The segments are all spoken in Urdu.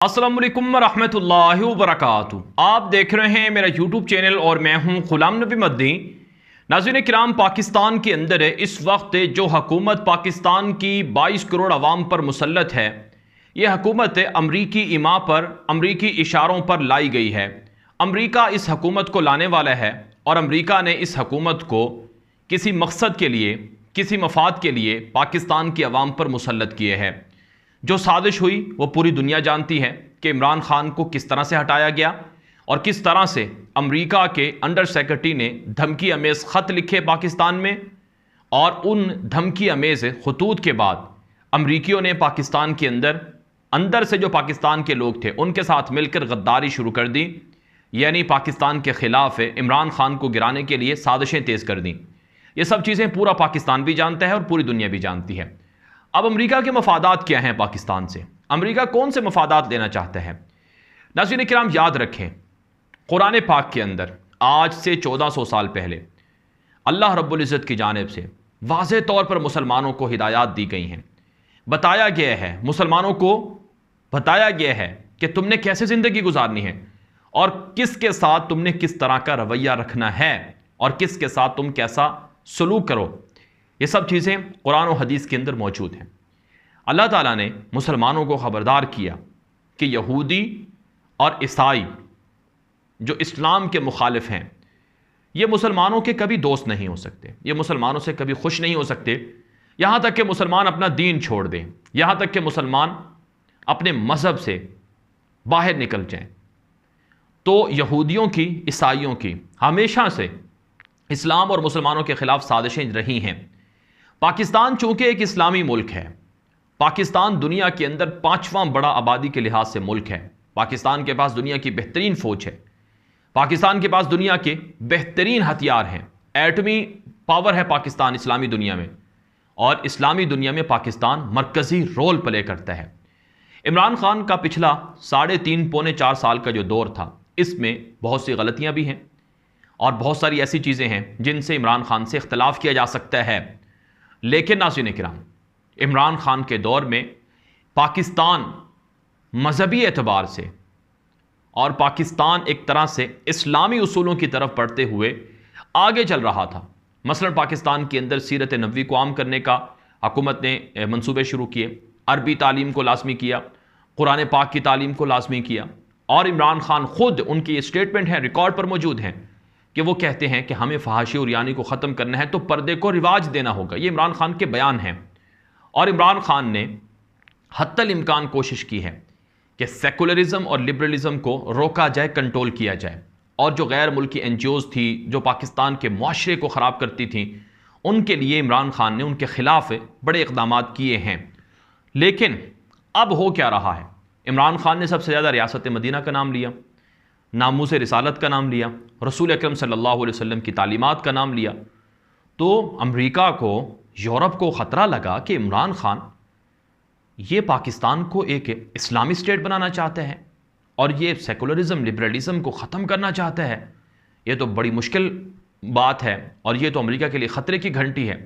السلام علیکم ورحمۃ اللہ وبرکاتہ۔ آپ دیکھ رہے ہیں میرا یوٹیوب چینل اور میں ہوں غلام نبی مدنی۔ ناظرین کرام، پاکستان کے اندر اس وقت جو حکومت پاکستان کی 22 کروڑ عوام پر مسلط ہے، یہ حکومت امریکی ایما پر، امریکی اشاروں پر لائی گئی ہے۔ امریکہ اس حکومت کو لانے والا ہے اور امریکہ نے اس حکومت کو کسی مقصد کے لیے، کسی مفاد کے لیے پاکستان کی عوام پر مسلط کیے ہے۔ جو سازش ہوئی وہ پوری دنیا جانتی ہے کہ عمران خان کو کس طرح سے ہٹایا گیا اور کس طرح سے امریکہ کے انڈر سیکرٹری نے دھمکی امیز خط لکھے پاکستان میں، اور ان دھمکی امیز خطوط کے بعد امریکیوں نے پاکستان کے اندر سے جو پاکستان کے لوگ تھے ان کے ساتھ مل کر غداری شروع کر دی، یعنی پاکستان کے خلاف عمران خان کو گرانے کے لیے سازشیں تیز کر دیں۔ یہ سب چیزیں پورا پاکستان بھی جانتا ہے اور پوری دنیا بھی جانتی ہے۔ اب امریکہ کے مفادات کیا ہیں پاکستان سے؟ امریکہ کون سے مفادات لینا چاہتا ہے؟ ناظرین کرام یاد رکھیں، قرآن پاک کے اندر آج سے 1400 سال پہلے اللہ رب العزت کی جانب سے واضح طور پر مسلمانوں کو ہدایات دی گئی ہیں۔ بتایا گیا ہے، مسلمانوں کو بتایا گیا ہے کہ تم نے کیسے زندگی گزارنی ہے اور کس کے ساتھ تم نے کس طرح کا رویہ رکھنا ہے اور کس کے ساتھ تم کیسا سلوک کرو۔ یہ سب چیزیں قرآن و حدیث کے اندر موجود ہیں۔ اللہ تعالیٰ نے مسلمانوں کو خبردار کیا کہ یہودی اور عیسائی جو اسلام کے مخالف ہیں، یہ مسلمانوں کے کبھی دوست نہیں ہو سکتے، یہ مسلمانوں سے کبھی خوش نہیں ہو سکتے، یہاں تک کہ مسلمان اپنا دین چھوڑ دیں، یہاں تک کہ مسلمان اپنے مذہب سے باہر نکل جائیں۔ تو یہودیوں کی، عیسائیوں کی ہمیشہ سے اسلام اور مسلمانوں کے خلاف سازشیں رہی ہیں۔ پاکستان چونکہ ایک اسلامی ملک ہے، پاکستان دنیا کے اندر 5واں بڑا آبادی کے لحاظ سے ملک ہے، پاکستان کے پاس دنیا کی بہترین فوج ہے، پاکستان کے پاس دنیا کے بہترین ہتھیار ہیں، ایٹمی پاور ہے پاکستان اسلامی دنیا میں، اور اسلامی دنیا میں پاکستان مرکزی رول پلے کرتا ہے۔ عمران خان کا پچھلا 3.5 پونے 4 سال کا جو دور تھا، اس میں بہت سی غلطیاں بھی ہیں اور بہت ساری ایسی چیزیں ہیں جن سے عمران خان سے اختلاف کیا جا سکتا ہے، لیکن ناظرین کرام، عمران خان کے دور میں پاکستان مذہبی اعتبار سے اور پاکستان ایک طرح سے اسلامی اصولوں کی طرف بڑھتے ہوئے آگے چل رہا تھا۔ مثلا پاکستان کے اندر سیرت نبوی کو عام کرنے کا حکومت نے منصوبے شروع کیے، عربی تعلیم کو لازمی کیا، قرآن پاک کی تعلیم کو لازمی کیا، اور عمران خان خود، ان کی اسٹیٹمنٹ ہے، ریکارڈ پر موجود ہیں، کہ وہ کہتے ہیں کہ ہمیں فحاشی اور یعنی کو ختم کرنا ہے تو پردے کو رواج دینا ہوگا۔ یہ عمران خان کے بیان ہیں، اور عمران خان نے حتی الامکان کوشش کی ہے کہ سیکولرزم اور لبرلزم کو روکا جائے، کنٹرول کیا جائے، اور جو غیر ملکی این جی اوز تھی جو پاکستان کے معاشرے کو خراب کرتی تھیں، ان کے لیے عمران خان نے ان کے خلاف بڑے اقدامات کیے ہیں۔ لیکن اب ہو کیا رہا ہے؟ عمران خان نے سب سے زیادہ ریاست مدینہ کا نام لیا، ناموس رسالت کا نام لیا، رسول اکرم صلی اللہ علیہ وسلم کی تعلیمات کا نام لیا۔ تو امریکہ کو، یورپ کو خطرہ لگا کہ عمران خان یہ پاکستان کو ایک اسلامی اسٹیٹ بنانا چاہتا ہے اور یہ سیکولرزم، لبرلزم کو ختم کرنا چاہتا ہے۔ یہ تو بڑی مشکل بات ہے اور یہ تو امریکہ کے لیے خطرے کی گھنٹی ہے۔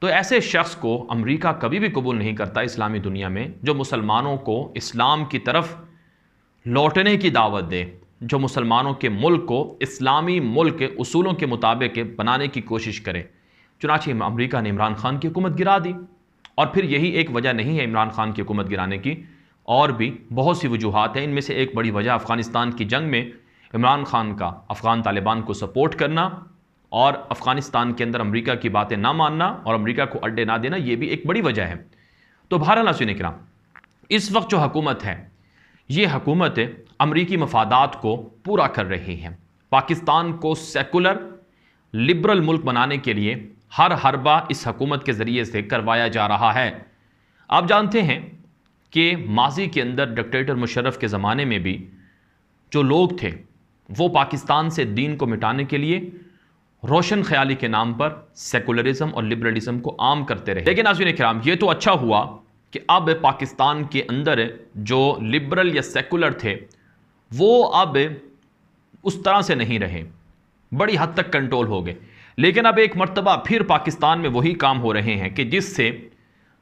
تو ایسے شخص کو امریکہ کبھی بھی قبول نہیں کرتا اسلامی دنیا میں، جو مسلمانوں کو اسلام کی طرف لوٹنے کی دعوت دے، جو مسلمانوں کے ملک کو اسلامی ملک اصولوں کے مطابق بنانے کی کوشش کرے۔ چنانچہ امریکہ نے عمران خان کی حکومت گرا دی، اور پھر یہی ایک وجہ نہیں ہے عمران خان کی حکومت گرانے کی، اور بھی بہت سی وجوہات ہیں۔ ان میں سے ایک بڑی وجہ افغانستان کی جنگ میں عمران خان کا افغان طالبان کو سپورٹ کرنا اور افغانستان کے اندر امریکہ کی باتیں نہ ماننا اور امریکہ کو اڈے نہ دینا، یہ بھی ایک بڑی وجہ ہے۔ تو بہرحال ناظرین کرام، اس وقت جو حکومت ہے، یہ حکومت امریکی مفادات کو پورا کر رہی ہے۔ پاکستان کو سیکولر، لبرل ملک بنانے کے لیے ہر حربہ اس حکومت کے ذریعے سے کروایا جا رہا ہے۔ آپ جانتے ہیں کہ ماضی کے اندر ڈکٹیٹر مشرف کے زمانے میں بھی جو لوگ تھے وہ پاکستان سے دین کو مٹانے کے لیے روشن خیالی کے نام پر سیکولرزم اور لبرلزم کو عام کرتے رہے۔ لیکن ناظرین کرام، یہ تو اچھا ہوا کہ اب پاکستان کے اندر جو لبرل یا سیکولر تھے وہ اب اس طرح سے نہیں رہے، بڑی حد تک کنٹرول ہو گئے۔ لیکن اب ایک مرتبہ پھر پاکستان میں وہی کام ہو رہے ہیں کہ جس سے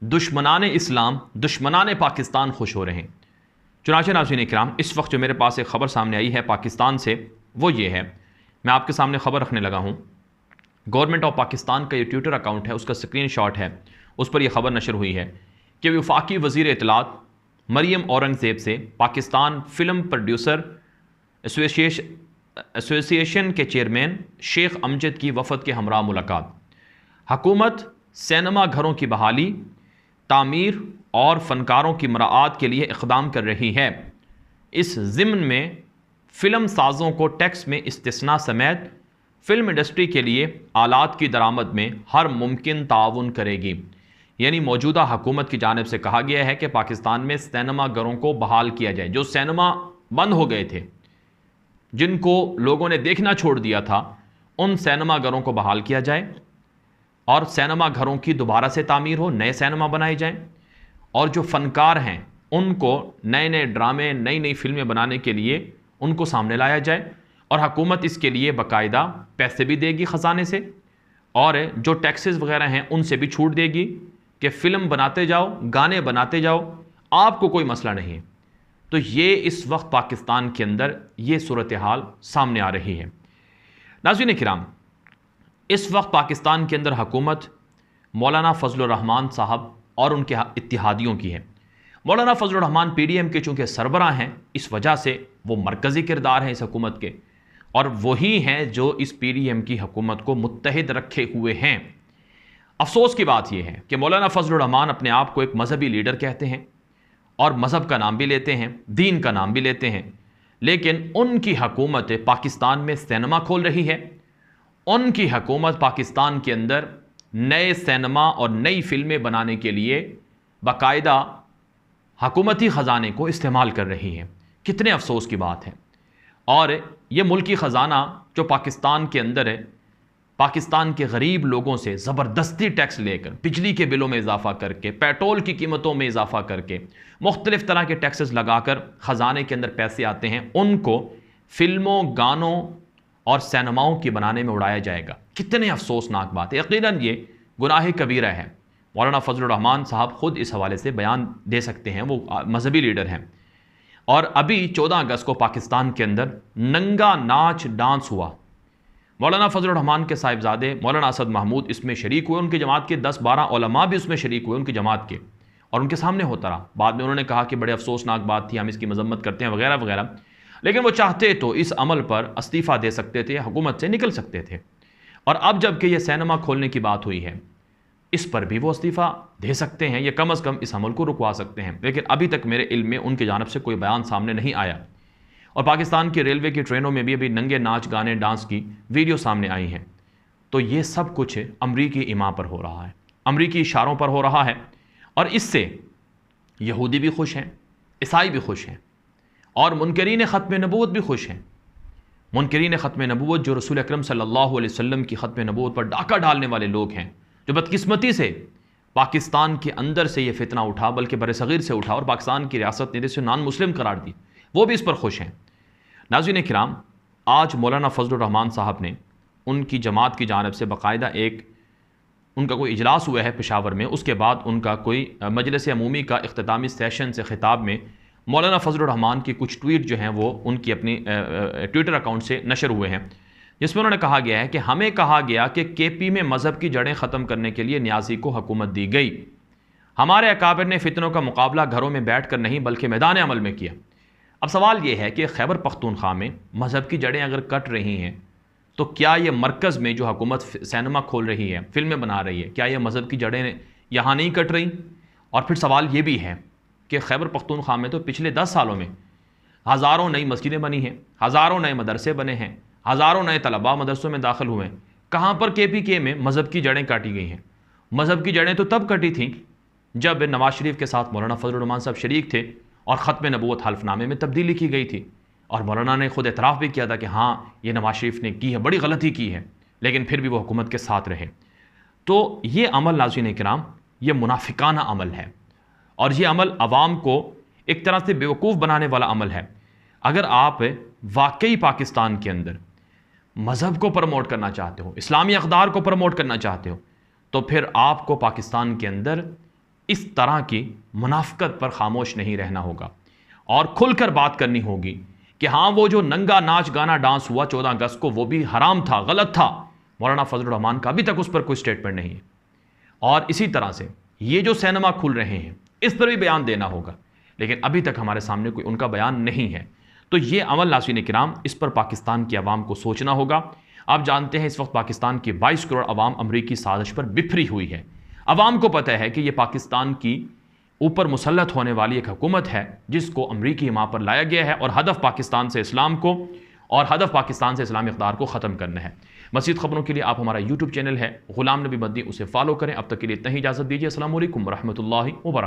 دشمنان اسلام، دشمنان پاکستان خوش ہو رہے ہیں۔ چنانچہ ناظرین کرام اس وقت جو میرے پاس ایک خبر سامنے آئی ہے پاکستان سے وہ یہ ہے، میں آپ کے سامنے خبر رکھنے لگا ہوں۔ گورنمنٹ آف پاکستان کا یہ ٹویٹر اکاؤنٹ ہے، اس کا اسکرین شاٹ ہے، اس پر یہ خبر نشر ہوئی ہے کہ وفاقی وزیر اطلاعات مریم اورنگزیب سے پاکستان فلم پروڈیوسر ایسوسی ایشن کے چیئرمین شیخ امجد کی وفد کے ہمراہ ملاقات۔ حکومت سینما گھروں کی بحالی، تعمیر اور فنکاروں کی مراعات کے لیے اقدام کر رہی ہے۔ اس ضمن میں فلم سازوں کو ٹیکس میں استثناء سمیت فلم انڈسٹری کے لیے آلات کی درآمد میں ہر ممکن تعاون کرے گی۔ یعنی موجودہ حکومت کی جانب سے کہا گیا ہے کہ پاکستان میں سینما گھروں کو بحال کیا جائے۔ جو سینما بند ہو گئے تھے، جن کو لوگوں نے دیکھنا چھوڑ دیا تھا، ان سینما گھروں کو بحال کیا جائے اور سینما گھروں کی دوبارہ سے تعمیر ہو، نئے سینما بنائے جائیں، اور جو فنکار ہیں ان کو نئے نئے ڈرامے، نئی نئی فلمیں بنانے کے لیے ان کو سامنے لایا جائے، اور حکومت اس کے لیے باقاعدہ پیسے بھی دے گی خزانے سے، اور جو ٹیکسز وغیرہ ہیں ان سے بھی چھوٹ دے گی کہ فلم بناتے جاؤ، گانے بناتے جاؤ، آپ کو کوئی مسئلہ نہیں ہے۔ تو یہ اس وقت پاکستان کے اندر یہ صورتحال سامنے آ رہی ہے۔ ناظرین کرام، اس وقت پاکستان کے اندر حکومت مولانا فضل الرحمان صاحب اور ان کے اتحادیوں کی ہے۔ مولانا فضل الرحمان پی ڈی ایم کے چونکہ سربراہ ہیں، اس وجہ سے وہ مرکزی کردار ہیں اس حکومت کے، اور وہی ہیں جو اس پی ڈی ایم کی حکومت کو متحد رکھے ہوئے ہیں۔ افسوس کی بات یہ ہے کہ مولانا فضل الرحمان اپنے آپ کو ایک مذہبی لیڈر کہتے ہیں اور مذہب کا نام بھی لیتے ہیں، دین کا نام بھی لیتے ہیں، لیکن ان کی حکومت پاکستان میں سینما کھول رہی ہے۔ ان کی حکومت پاکستان کے اندر نئے سینما اور نئی فلمیں بنانے کے لیے باقاعدہ حکومتی خزانے کو استعمال کر رہی ہے۔ کتنے افسوس کی بات ہے۔ اور یہ ملکی خزانہ جو پاکستان کے اندر ہے، پاکستان کے غریب لوگوں سے زبردستی ٹیکس لے کر، بجلی کے بلوں میں اضافہ کر کے، پیٹرول کی قیمتوں میں اضافہ کر کے، مختلف طرح کے ٹیکسز لگا کر خزانے کے اندر پیسے آتے ہیں، ان کو فلموں، گانوں اور سینماؤں کی بنانے میں اڑایا جائے گا۔ کتنے افسوسناک بات ہے۔ یقیناً یہ گناہ کبیرہ ہے۔ مولانا فضل الرحمان صاحب خود اس حوالے سے بیان دے سکتے ہیں، وہ مذہبی لیڈر ہیں۔ اور ابھی 14 اگست کو پاکستان کے اندر ننگا ناچ ڈانس ہوا۔ مولانا فضل الرحمان کے صاحبزادے مولانا اسد محمود اس میں شریک ہوئے، ان کی جماعت کے 10-12 علماء بھی اس میں شریک ہوئے ان کی جماعت کے، اور ان کے سامنے ہوتا رہا۔ بعد میں انہوں نے کہا کہ بڑے افسوسناک بات تھی، ہم اس کی مذمت کرتے ہیں وغیرہ وغیرہ، لیکن وہ چاہتے تو اس عمل پر استعفیٰ دے سکتے تھے، حکومت سے نکل سکتے تھے۔ اور اب جب کہ یہ سینما کھولنے کی بات ہوئی ہے، اس پر بھی وہ استعفیٰ دے سکتے ہیں، یہ کم از کم اس عمل کو رکوا سکتے ہیں، لیکن ابھی تک میرے علم میں ان کی جانب سے کوئی بیان سامنے نہیں آیا۔ اور پاکستان کی ریلوے کی ٹرینوں میں بھی ابھی ننگے ناچ، گانے، ڈانس کی ویڈیو سامنے آئی ہیں۔ تو یہ سب کچھ امریکی ایما پر ہو رہا ہے، امریکی اشاروں پر ہو رہا ہے، اور اس سے یہودی بھی خوش ہیں، عیسائی بھی خوش ہیں، اور منکرین ختم نبوت بھی خوش ہیں۔ منکرین ختم نبوت جو رسول اکرم صلی اللہ علیہ وسلم کی ختم نبوت پر ڈاکہ ڈالنے والے لوگ ہیں، جو بدقسمتی سے پاکستان کے اندر سے یہ فتنہ اٹھا، بلکہ بر صغیر سے اٹھا، اور پاکستان کی ریاست نے اسے نان مسلم قرار دی، وہ بھی اس پر خوش ہیں۔ ناظرین کرام، آج مولانا فضل الرحمان صاحب نے ان کی جماعت کی جانب سے باقاعدہ ان کا کوئی اجلاس ہوا ہے پشاور میں، اس کے بعد ان کا کوئی مجلس عمومی کا اختتامی سیشن سے خطاب میں مولانا فضل الرحمان کی کچھ ٹویٹ جو ہیں وہ ان کی اپنی ٹویٹر اکاؤنٹ سے نشر ہوئے ہیں، جس میں انہوں نے کہا گیا ہے کہ ہمیں کہا گیا کہ کے پی میں مذہب کی جڑیں ختم کرنے کے لیے نیازی کو حکومت دی گئی۔ ہمارے اکابر نے فتنوں کا مقابلہ گھروں میں بیٹھ کر نہیں بلکہ میدان عمل میں کیا۔ اب سوال یہ ہے کہ خیبر پختونخوا میں مذہب کی جڑیں اگر کٹ رہی ہیں تو کیا یہ مرکز میں جو حکومت سینما کھول رہی ہے، فلمیں بنا رہی ہے، کیا یہ مذہب کی جڑیں یہاں نہیں کٹ رہی؟ اور پھر سوال یہ بھی ہے کہ خیبر پختونخوا میں تو پچھلے 10 سالوں میں ہزاروں نئی مسجدیں بنی ہیں، ہزاروں نئے مدرسے بنے ہیں، ہزاروں نئے طلباء مدرسوں میں داخل ہوئے ہیں۔ کہاں پر کے پی کے میں مذہب کی جڑیں کاٹی گئی ہیں؟ مذہب کی جڑیں تو تب کٹی تھیں جب نواز شریف کے ساتھ مولانا فضل الرحمان صاحب شریک تھے اور ختم نبوت حلف نامے میں تبدیلی کی گئی تھی، اور مولانا نے خود اعتراف بھی کیا تھا کہ ہاں یہ نواز شریف نے کی ہے، بڑی غلطی کی ہے، لیکن پھر بھی وہ حکومت کے ساتھ رہے۔ تو یہ عمل ناظرین کرام، یہ منافقانہ عمل ہے، اور یہ عمل عوام کو ایک طرح سے بیوقوف بنانے والا عمل ہے۔ اگر آپ واقعی پاکستان کے اندر مذہب کو پروموٹ کرنا چاہتے ہو، اسلامی اقدار کو پروموٹ کرنا چاہتے ہو، تو پھر آپ کو پاکستان کے اندر اس طرح کی منافقت پر خاموش نہیں رہنا ہوگا، اور کھل کر بات کرنی ہوگی کہ ہاں وہ جو ننگا ناچ گانا ڈانس ہوا 14 اگست کو وہ بھی حرام تھا، غلط تھا۔ مولانا فضل الرحمان کا ابھی تک اس پر کوئی سٹیٹمنٹ نہیں ہے۔ اور اسی طرح سے یہ جو سینما کھل رہے ہیں اس پر بھی بیان دینا ہوگا، لیکن ابھی تک ہمارے سامنے کوئی ان کا بیان نہیں ہے۔ تو یہ عمل ناظرین کرام اس پر پاکستان کی عوام کو سوچنا ہوگا۔ آپ جانتے ہیں اس وقت پاکستان کی 22 کروڑ عوام امریکی سازش پر بفری ہوئی ہے۔ عوام کو پتہ ہے کہ یہ پاکستان کی اوپر مسلط ہونے والی ایک حکومت ہے جس کو امریکی حمایت پر لایا گیا ہے، اور ہدف پاکستان سے اسلام کو اور ہدف پاکستان سے اسلامی اقدار کو ختم کرنا ہے۔ مزید خبروں کے لیے آپ ہمارا یوٹیوب چینل ہے غلام نبی مدنی، اسے فالو کریں۔ اب تک کے لیے اتنا ہی، اجازت دیجیے۔ السلام علیکم ورحمۃ اللہ وبرکاتہ۔